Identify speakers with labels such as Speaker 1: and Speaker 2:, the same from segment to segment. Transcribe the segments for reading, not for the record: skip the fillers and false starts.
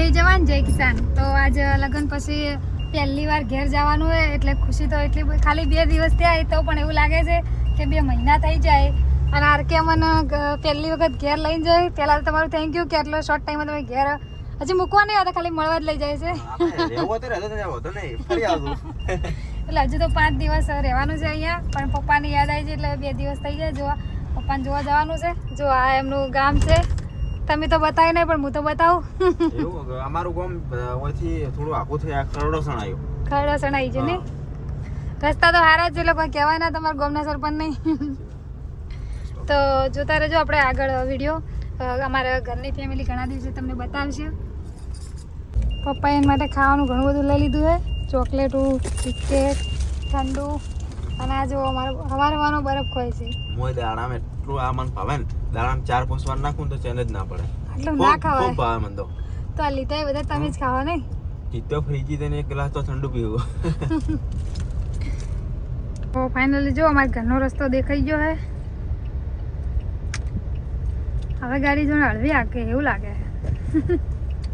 Speaker 1: જય જવાન જય કિસાન. તો આજે લગ્ન પછી પહેલી વાર ઘેર જવાનું હોય એટલે ખુશી તો એટલી બધી, ખાલી 2 દિવસ થયા તો પણ એવું લાગે છે કે 2 મહિના થઈ જાય. અને આરકે મને પહેલી વખત ઘેર લઈને જાય. પહેલાં તો તમારું થેન્ક યુ કે આટલો શોર્ટ ટાઈમમાં તમે ઘેર હજી મૂકવા નહીં આવતા, ખાલી મળવા જ લઈ જાય છે. એટલે હજુ તો 5 દિવસ રહેવાનું છે અહીંયા, પણ પપ્પાની યાદ આવી છે એટલે 2 દિવસ થઈ જાય. જોવા પપ્પાને જોવા જવાનું છે. જો આ એમનું ગામ છે. તમે તો બતાવી નહીં પણ હું તો બતાવું.
Speaker 2: એવું અમારું ગામ ઓયથી થોડું આખું થયા ખરડોસણ આવ્યું.
Speaker 1: ખરડોસણ આવી છે ને. રસ્તા તો સારા જ છે, લોકો કહેવાય ના તમારા ગામના સરપંચ નહીં. તો જોતા રહેજો આપણે આગળ વિડીયો. અમારા ઘરની ફેમિલી ઘણા દિવસે તમને બતાવશે. પપ્પાએ એના માટે ખાવાનું ઘણું બધું લઈ લીધું છે. ચોકલેટું, બિસ્કેટ, ઠંડુ અને આ જો અમારો હવાનો બરફ ખોય છે.
Speaker 2: મોય દાડામાં એટલું આ મન ભાવે ને, દાડામાં 4-5 વાર નાખું તો ચેન જ ના પડે.
Speaker 1: આટલું ના ખવાય.
Speaker 2: ખૂબ ભાવે મને તો.
Speaker 1: તો આ લીધા બધા તમે જ ખાવા નહીં.
Speaker 2: જીતો ફ્રીજી દઈને 1 ગ્લાસ તો ઠંડુ પીવું.
Speaker 1: તો ફાઇનલી જો અમારા ઘરનો રસ્તો દેખાઈ ગયો હે. હવે ગાડી જોને હળવી આકે એવું લાગે.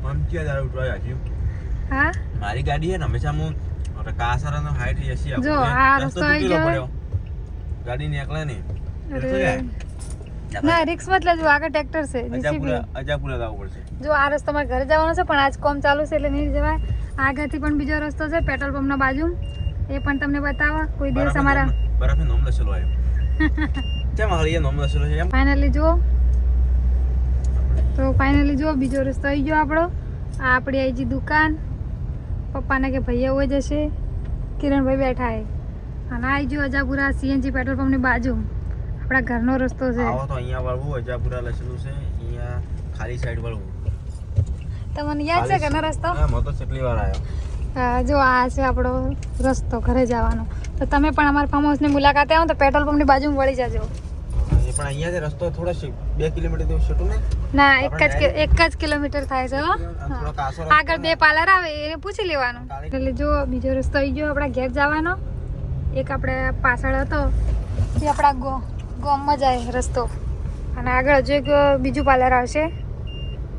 Speaker 2: આમ ક્યાં દારૂ ટ્રાય આજી.
Speaker 1: હા
Speaker 2: મારી ગાડી છે ને હંમેશા હું કાસરાનો હાઈટ એસી
Speaker 1: જો આ રસ્તો આવી ગયો.
Speaker 2: ગાડી નીકળે નહીં.
Speaker 1: ના રિક્સ મત લેજો, આગળ ટ્રેક્ટર છે.
Speaker 2: અજાપુરા જવું પડશે.
Speaker 1: જો આ રસ્તો મારે ઘરે જવાનો છે પણ આજ કોમ ચાલુ છે એટલે નહીં જવાય. આગળથી પણ બીજો રસ્તો છે પેટ્રોલ પંપના બાજુ, એ પણ તમને બતાવવા કોઈ દિવસ અમારા
Speaker 2: બરાબર નોમ લસેલો આવ્યો. કેમ હાલીએ નોમ લસેલો છે એમ.
Speaker 1: ફાઇનલી જુઓ તો ફાઇનલી જુઓ બીજો રસ્તો આવી ગયો આપણો. આ આપણી આઈ જી દુકાન. પપ્પાને કે ભૈયા હોય જશે, કિરણભાઈ બેઠા હે. અને આવી ગયો અજાપુરા સીએનજી પેટ્રોલ પંપની બાજુ. આપણા ઘરનો રસ્તો છે.
Speaker 2: આવો તો અહીંયા વળવું, અજાપુરા લસેલું છે. અહીંયા ખાલી સાઈડ વળવું.
Speaker 1: તમને યાદ છે ઘરનો રસ્તો?
Speaker 2: હા મો તો કેટલી વાર આવ્યો.
Speaker 1: જો આ છે આપણો રસ્તો ઘરે જવાનો. તો તમે પણ અમારા ફાર્મ હાઉસની મુલાકાતે આવો તો પેટ્રોલ પંપની બાજુમાં વળી જજો.
Speaker 2: પણ અહીંયાથી રસ્તો થોડો 2 કિલોમીટર જેવું છોટું નહીં?
Speaker 1: ના, 1 જ કિલોમીટર થાય છે. આગળ 2 પાર્લર આવે એને પૂછી લેવાનું. એટલે જો બીજો રસ્તો આવી ગયો આપણા ઘેર જવાનો. એક આપણે પાછળ હતો એ આપણા ગામમાં જાય રસ્તો. અને આગળ હજુ એક બીજું પાર્લર આવશે,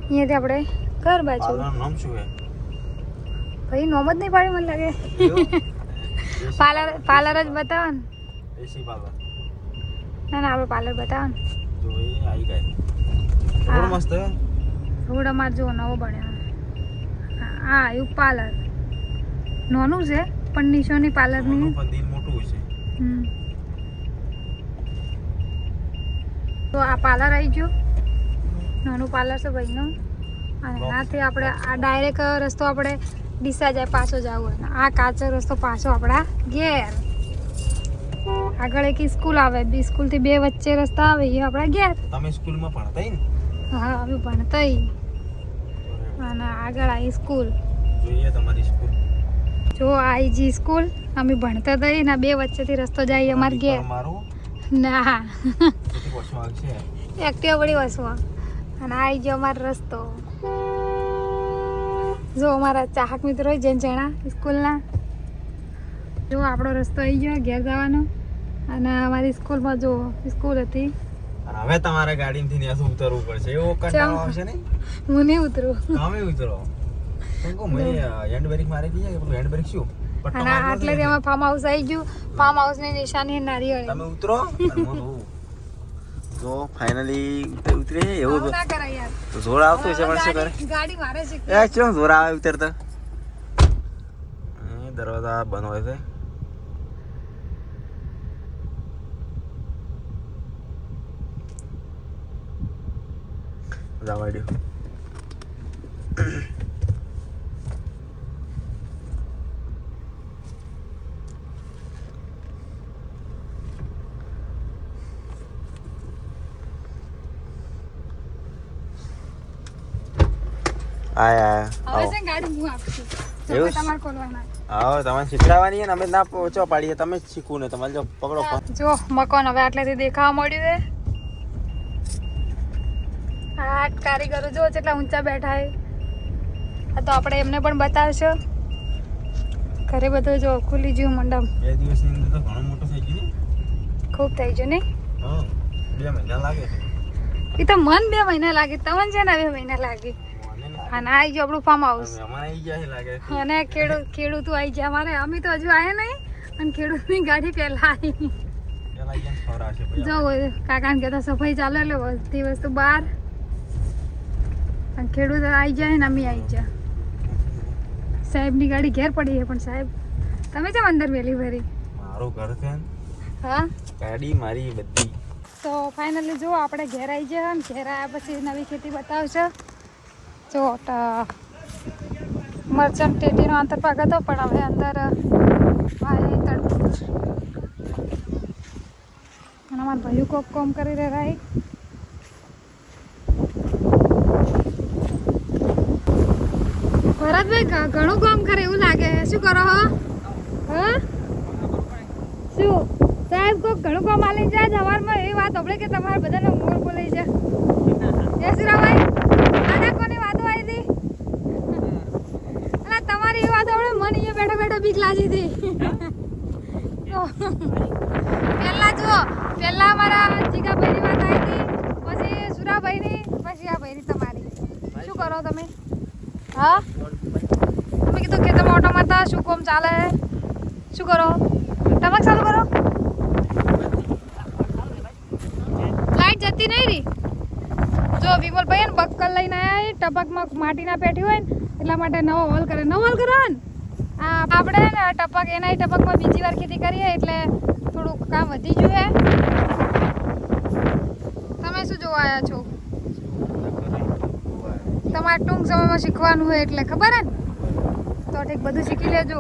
Speaker 1: અહીંયાથી આપણે ઘર બાજુ.
Speaker 2: નામ શું છે
Speaker 1: ભાઈ નોમ જ નહીં પાડી મને લાગે. પાર્લર જ બતાવો ને.
Speaker 2: એસી પાર્લર.
Speaker 1: ના ના આપણે પાર્લર બતાવો ને.
Speaker 2: જો એ આવી ગઈ. બહુ મસ્ત છે.
Speaker 1: રોડ અમાર જો નવો બન્યો. હા એવું પાર્લર નાનું છે પણ નિશોની પાર્લરની.
Speaker 2: પણ દિલ મોટું છે.
Speaker 1: તો આ પાર્લર આવી ગયું. નાનું પાર્લર છે ભાઈનું. અને એનાથી આપણે આ ડાયરેક્ટ રસ્તો આપણે ડીસા જાય પાછો જવું હોય. આ કાચો રસ્તો પાછો આપણા ઘેર. આગળ એક સ્કૂલ આવે, સ્કૂલથી 2 વચ્ચે રસ્તા આવે એ આપણા ઘેર.
Speaker 2: તમે સ્કૂલમાં ભણતા ને?
Speaker 1: હા અમે ભણતા. અને આગળ આવી સ્કૂલ.
Speaker 2: જોઈએ તમારી સ્કૂલ.
Speaker 1: જો આઈજી સ્કૂલ અમે ભણતા હતા ને 2 વચ્ચેથી રસ્તો જાય અમારે ઘેર. ના એક્ટિવા બધી વસવા. અને આવી ગયો અમારો રસ્તો. જો અમારા ચાહક મિત્રો હોય જણા સ્કૂલના. જો આપણો રસ્તો આવી ગયો ઘેર જવાનો. અને અમારી સ્કૂલમાં જો સ્કૂલ હતી.
Speaker 2: હવે તમારે ગાડીમાંથી ન્યાસું ઉતરવું પડશે. એવો કંટાળો આવશે ને.
Speaker 1: હું નહીં ઉતરું.
Speaker 2: તમે ઉતરો. હેન્ડ બ્રેક મારી દીધી કે હેન્ડ બ્રેક શું?
Speaker 1: અને આટલે એમાં ફાર્મ હાઉસ આવી ગયું. ફાર્મ હાઉસની નિશાની નારિયેળ.
Speaker 2: તમે ઉતરો. તો ફાઇનલી ઉતરે એવું
Speaker 1: ના કરાય યાર.
Speaker 2: તો જોર આવતું છે પણ શું કરે?
Speaker 1: ગાડી મારે છે.
Speaker 2: એ ચો જોર આવે ઉતરતા. દરવાજા બંધ હોય છે. જવા દો. આયા
Speaker 1: હવે છે ગાડી હું આપું છું.
Speaker 2: એવું?
Speaker 1: તમારે ખોલવાના.
Speaker 2: આવો તમારે શીખડાવવાની છે ને અમે ના પહોંચો પાડીએ. તમે જ શીખવું ને તમારે જો પકડો.
Speaker 1: જો મકાન હવે આટલેથી દેખાવા મળ્યું છે. આ કારીગરો જો કેટલા ઊંચા બેઠા છે. આ તો આપણે એમને પણ બતાવશો. ઘરે બધું જો ખુલી ગયું મંડપ.
Speaker 2: 2 દિવસની અંદર તો ઘણો મોટો થઈ ગયો.
Speaker 1: ખૂબ થઈ ગયું ને.
Speaker 2: હા 2 મહિના લાગે.
Speaker 1: એ તો મન 2 મહિના લાગે. તમને છે ને 2 મહિના લાગે. અને આવી ગયું આપણું ફાર્મ હાઉસ
Speaker 2: અમારે આવી ગયા છે લાગે
Speaker 1: અને ખેડૂતો આવી ગયા અમારે અમે તો હજુ આવ્યા નહીં અને ખેડૂતની ગાડી પહેલા આવી
Speaker 2: પેલા આવી ગયા ખરા છે ભાઈ
Speaker 1: જો કાકાને કહેતા સફાઈ ચાલે એટલે બધી વસ્તુ બહાર અને ખેડૂત આવી જાય ને અમે આવી ગયા સાહેબની ગાડી ઘેર પડી છે પણ સાહેબ તમે કેમ અંદર વેલી ભરી
Speaker 2: મારું ઘર છે ને,
Speaker 1: હા
Speaker 2: ગાડી મારી બધી
Speaker 1: તો ફાઇનલી જો આપણે ઘેર આવી જાય ને ઘેર આવ્યા પછી નવી ખેતી બતાવશે જો મરચન્ટ ટેટીનો આંતરપાક હતો પણ હવે અંદર ભાઈ તડબૂચ અને અમારા ભાઈઓ કોક કોમ કરી રહ્યા ભરતભાઈ ઘણું કામ કરે એવું લાગે શું કરો હો હા શું સાહેબ કોક ઘણું કામ આલી જાય સવારમાં એવી વાત આપણે કે તમારે બધાને મોર બોલાઈ જાય યશરાભાઈ આના કોની વાતો આવી હતી અલા તમારી એ વાત આપણે મન અહીંયા બેઠા બેઠા બીક લાગી હતી પહેલા અમારા જીગાભાઈની વાત આવી હતી પછી સુરાભાઈની પછી આ ભાઈની તમારી શું કરો તમે હા તમે કીધું ખેતરમાં ઓટો મારતા શું કોમ ચાલે શું કરો ટમક ચાલુ કરો લાઈટ જતી નહીં રહી જો વિમલભાઈ ને બક્કલ લઈને આવ્યા ટપકમાં માટી ના પેઠી હોય ને એટલા માટે નવો હોલ કરે નવો હોલ કરો ને આપણે ને ટપક એના ટપકમાં બીજી વાર ખેતી કરીએ એટલે થોડુંક કામ વધી ગયું તમે શું જોવા આવ્યા છો તમારે ટૂંક સમયમાં શીખવાનું હોય એટલે ખબર હે ને તો ઠીક બધું શીખી લેજો